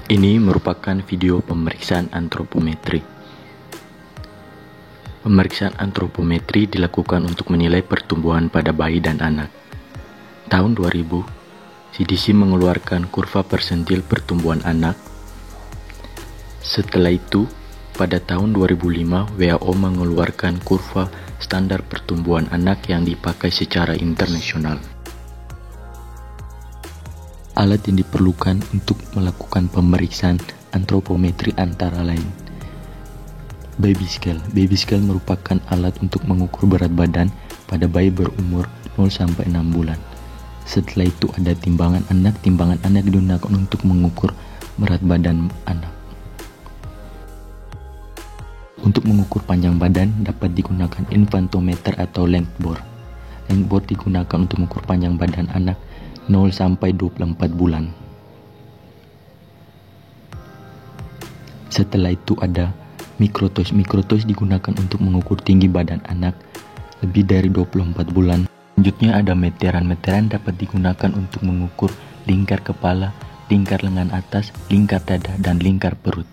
Ini merupakan video pemeriksaan antropometri. Pemeriksaan antropometri dilakukan untuk menilai pertumbuhan pada bayi dan anak. Tahun 2000, CDC mengeluarkan kurva persentil pertumbuhan anak. Setelah itu, pada tahun 2005, WHO mengeluarkan kurva standar pertumbuhan anak yang dipakai secara internasional. Alat yang diperlukan untuk melakukan pemeriksaan antropometri antara lain baby scale. Baby scale merupakan alat untuk mengukur berat badan pada bayi berumur 0-6 bulan. Setelah itu ada timbangan anak. Timbangan anak digunakan untuk mengukur berat badan anak. Untuk mengukur panjang badan dapat digunakan infantometer atau length bore. Length bore digunakan untuk mengukur panjang badan anak 0-24 bulan. Setelah itu ada mikrotos. Mikrotos digunakan untuk mengukur tinggi badan anak lebih dari 24 bulan. Selanjutnya ada meteran. Meteran dapat digunakan untuk mengukur lingkar kepala, lingkar lengan atas, lingkar dada, dan lingkar perut.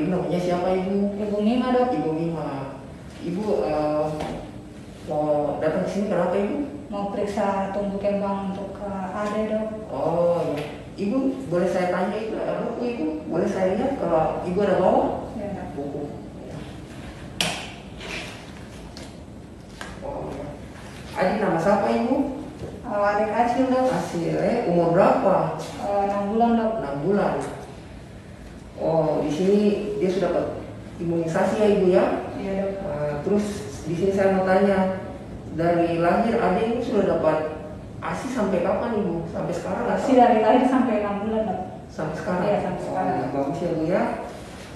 Namanya siapa ibu? Ibu Mima, Dok. Ibu Mima. Ibu mau datang ke sini kenapa ibu? Mau periksa tumbuh kembang untuk Ade, Dok. Oh iya. Ibu boleh saya tanya buku ibu? Boleh saya lihat kalau ibu ada bawa? Ya. Buku. Oh iya. Adik nama siapa ibu? Adik Acil, Dok. Acil. Umur berapa? 6 bulan, Dok. 6 bulan. Oh, di sini dia sudah dapat imunisasi ya ibu ya? Iya, Dok. Terus di sini saya mau tanya, dari lahir adik ini sudah dapat ASI sampai kapan ibu? Sampai sekarang? Masih dari lahir sampai 6 bulan, Dok. Sampai sekarang? Iya, sampai sekarang. Oh, bagus ya bu ya.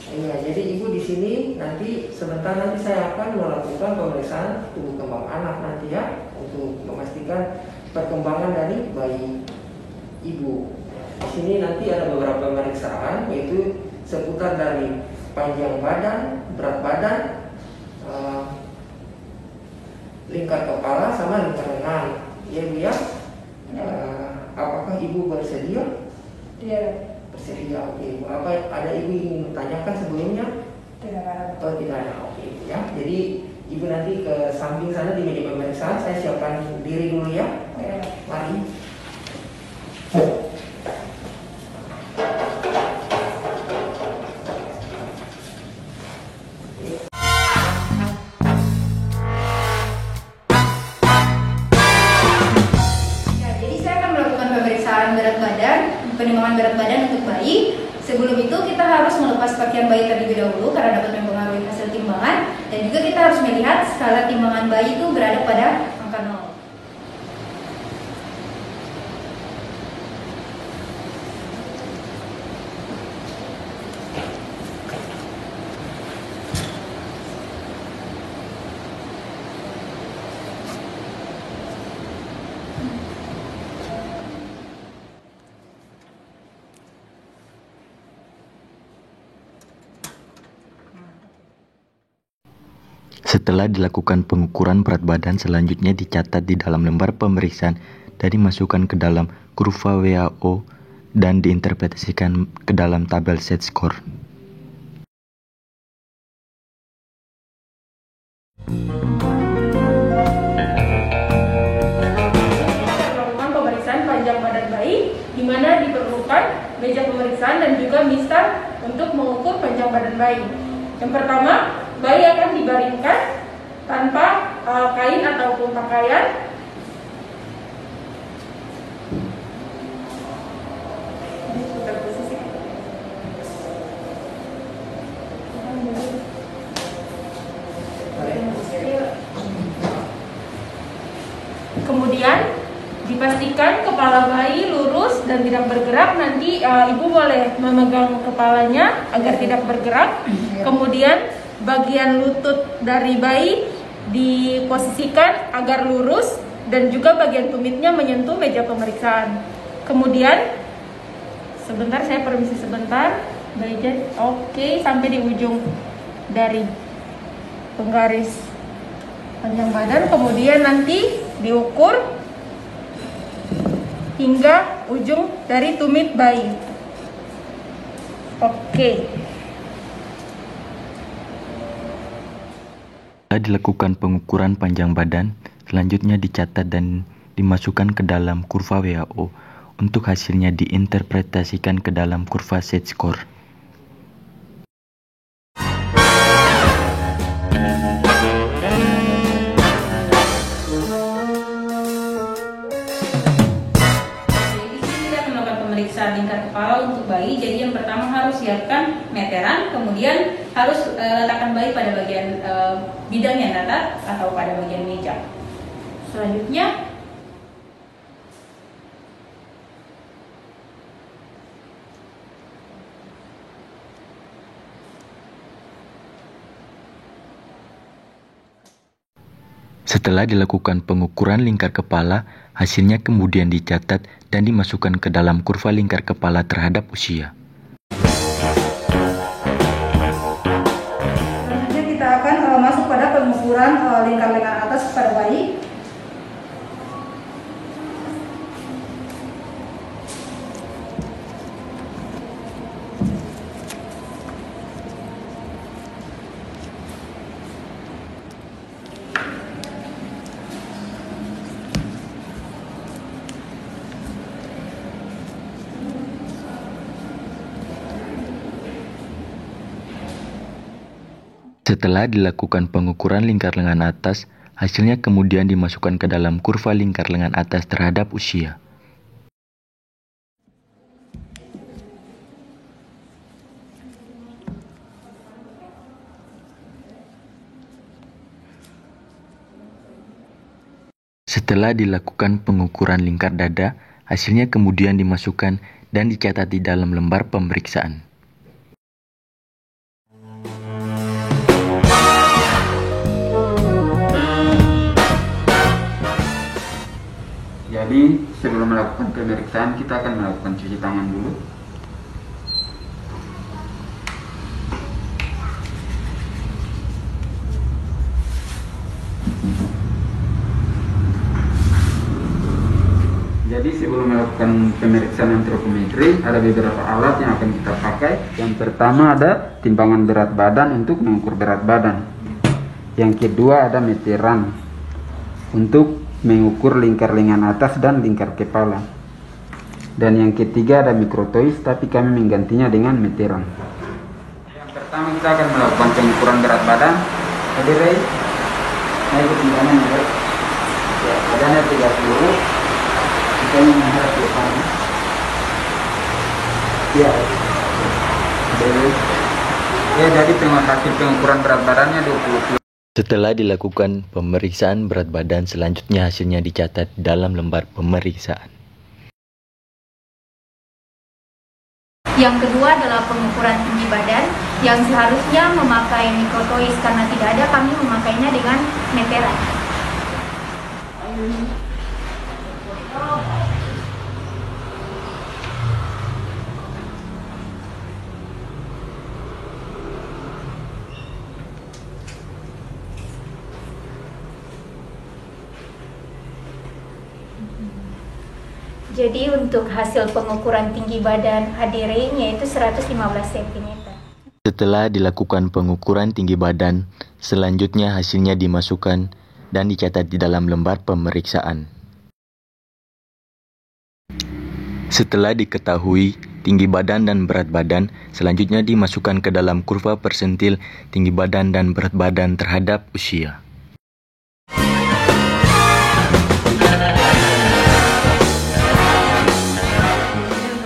Iya, jadi ibu di sini nanti sebentar nanti saya akan melakukan pemeriksaan tubuh kembang anak nanti ya, untuk memastikan perkembangan dari bayi ibu. Di sini nanti ada beberapa pemeriksaan, yaitu seputar dari panjang badan, berat badan, lingkar kepala, sama lingkar lengan. Ya bu ya. Apakah ibu bersedia? Iya. Bersedia, oke ibu. Apa ada ibu ingin bertanyakan sebelumnya? Tidak ada. Oh tidak ada, oke ibu ya. Jadi ibu nanti ke samping sana di meja pemeriksaan. Saya siapkan diri dulu ya. Iya. Mari. Penimbangan berat badan untuk bayi. Sebelum itu kita harus melepas pakaian bayi terlebih dahulu karena dapat mempengaruhi hasil timbangan, dan juga kita harus melihat skala timbangan bayi itu berada pada angka 0. Setelah dilakukan pengukuran berat badan, selanjutnya dicatat di dalam lembar pemeriksaan dan dimasukkan ke dalam kurva WHO dan diinterpretasikan ke dalam tabel set score. Melakukan pemeriksaan panjang badan bayi, di mana diperlukan meja pemeriksaan dan juga mistar untuk mengukur panjang badan bayi. Yang pertama, bayi akan dibaringkan tanpa kain ataupun pakaian. Kemudian dipastikan kepala bayi lurus dan tidak bergerak. Nanti ibu boleh memegang kepalanya agar tidak bergerak. Kemudian bagian lutut dari bayi diposisikan agar lurus dan juga bagian tumitnya menyentuh meja pemeriksaan. Kemudian sebentar, saya permisi sebentar. Oke, sampai di ujung dari penggaris panjang badan, kemudian nanti diukur hingga ujung dari tumit bayi. Oke. Setelah dilakukan pengukuran panjang badan, selanjutnya dicatat dan dimasukkan ke dalam kurva WHO untuk hasilnya diinterpretasikan ke dalam kurva Z-score. Pemeriksaan lingkar kepala untuk bayi. Jadi yang pertama harus siapkan meteran, kemudian harus letakkan bayi pada bagian bidang yang datar atau pada bagian meja. Selanjutnya setelah dilakukan pengukuran lingkar kepala, hasilnya kemudian dicatat dan dimasukkan ke dalam kurva lingkar kepala terhadap usia. selanjutnya kita akan masuk pada pengukuran lingkar lengan atas pada bayi. Setelah dilakukan pengukuran lingkar lengan atas, hasilnya kemudian dimasukkan ke dalam kurva lingkar lengan atas terhadap usia. Setelah dilakukan pengukuran lingkar dada, hasilnya kemudian dimasukkan dan dicatat di dalam lembar pemeriksaan. Jadi sebelum melakukan pemeriksaan kita akan melakukan cuci tangan dulu. Jadi sebelum melakukan pemeriksaan antropometri ada beberapa alat yang akan kita pakai. Yang pertama ada timbangan berat badan untuk mengukur berat badan. Yang kedua ada meteran untuk mengukur lingkar lengan atas dan lingkar kepala. Dan yang ketiga ada mikrotois, tapi kami menggantinya dengan meteran. Yang pertama kita akan melakukan pengukuran berat badan. Jadi Ray, naik ke timbangan ya. Ya, badannya 30. Kita menghadap ke depan. Ya. Jadi hasil pengukuran berat badannya 20 kg. Setelah dilakukan pemeriksaan berat badan, selanjutnya hasilnya dicatat dalam lembar pemeriksaan. Yang kedua adalah pengukuran tinggi badan yang seharusnya memakai mikrotois, karena tidak ada, kami memakainya dengan meteran. Jadi untuk hasil pengukuran tinggi badan Adire yaitu 115 cm. Setelah dilakukan pengukuran tinggi badan, selanjutnya hasilnya dimasukkan dan dicatat di dalam lembar pemeriksaan. Setelah diketahui tinggi badan dan berat badan, selanjutnya dimasukkan ke dalam kurva persentil tinggi badan dan berat badan terhadap usia.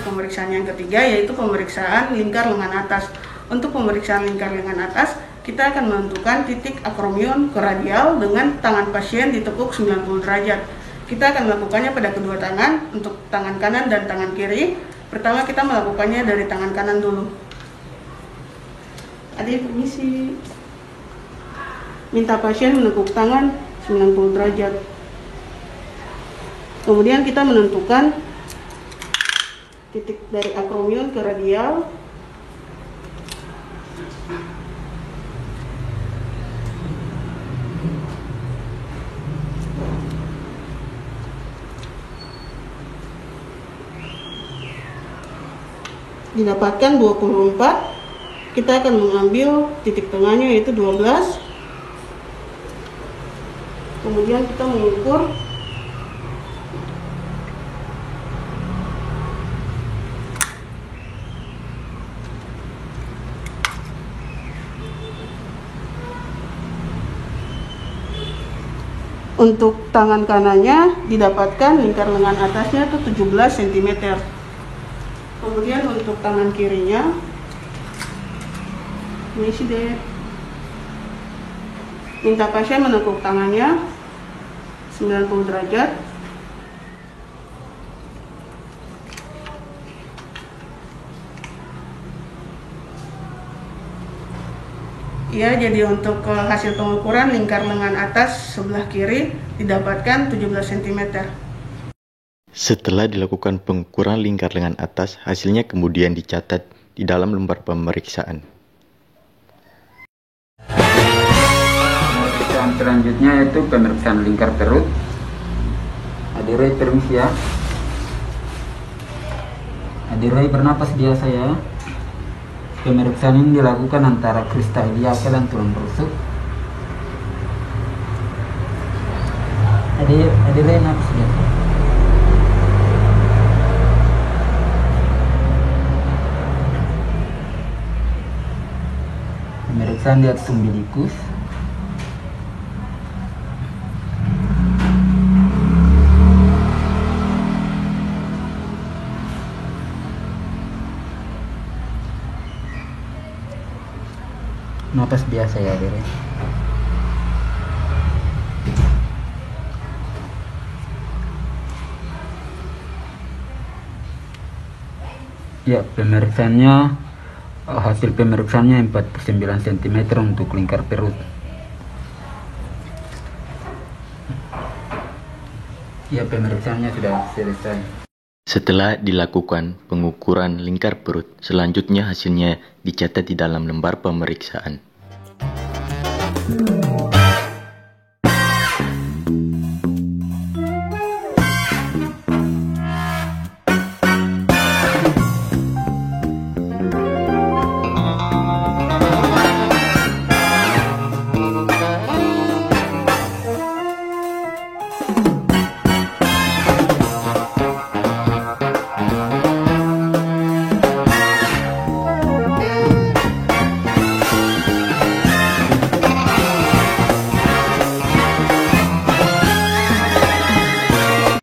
Pemeriksaan yang ketiga yaitu pemeriksaan lingkar lengan atas. Untuk pemeriksaan lingkar lengan atas, kita akan menentukan titik akromion ke radial dengan tangan pasien ditekuk 90 derajat. Kita akan melakukannya pada kedua tangan, untuk tangan kanan dan tangan kiri. Pertama kita melakukannya dari tangan kanan dulu. Adik permisi. Minta pasien menekuk tangan 90 derajat. Kemudian kita menentukan titik dari akromion ke radial. didapatkan 24, kita akan mengambil titik tengahnya yaitu 12. Kemudian kita mengukur untuk tangan kanannya didapatkan lingkar lengan atasnya itu 17 cm. Kemudian untuk tangan kirinya ini sih deh. Minta pasien menekuk tangannya 90 derajat. Ya, jadi untuk hasil pengukuran lingkar lengan atas sebelah kiri didapatkan 17 cm. Setelah dilakukan pengukuran lingkar lengan atas, hasilnya kemudian dicatat di dalam lembar pemeriksaan. Pemeriksaan selanjutnya yaitu pemeriksaan lingkar perut. Hadirai permisi ya. Hadirai bernapas biasa ya. Pemeriksaan ini dilakukan antara krista iliaca dan tulang rusuk. Hadirai napas biasa. Pemeriksaan di atas umbilikus. Napas biasa ya, Dere. Ya, pemeriksaannya hasil pemeriksaannya 49 cm untuk lingkar perut. Ya, pemeriksaannya sudah selesai. Setelah dilakukan pengukuran lingkar perut, selanjutnya hasilnya dicatat di dalam lembar pemeriksaan.